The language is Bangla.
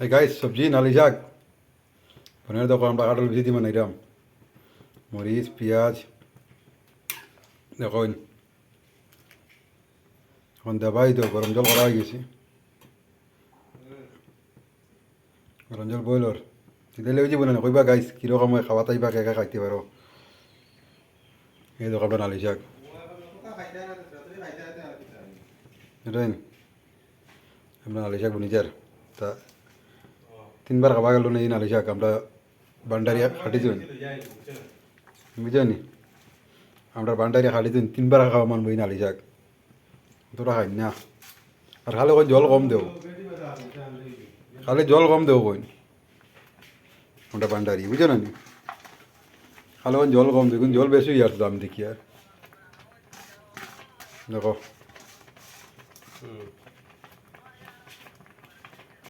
এই গাইস সবজি নালি শাক ধনের দেখো আমরা কাটল বেশি দিব নাইরাম মরিচ পেঁয়াজ দেখুন এখন দেবাই তো গরম জল করা হয়ে গেছে গরম জল বইলর দিলে বুঝি বলে না কইবা গাইস কীরকম হয় খাওয়া তাইবা কে খাইতে পারো এই দেখো আমরা নালি শাক এটাই আমরা নালি শাক বনিচার তা তিনবার খাওয়া গেল না এই নালি শাক আমরা বান্ডারিয়া খাটিছি বুঝলি আমরা বান্ডারিয়া খাটিছি তিনবার খাওয়া মানবো এই নালি শাক তোরা খাই না আর খালে কই জল কম দেও খালে জল কম দেও কই আমরা বান্ডারি বুঝছো না নি খালে কই জল কম দেও কিন্তু জল বেশি হয়ে আসতো দাম দেখি আর দেখো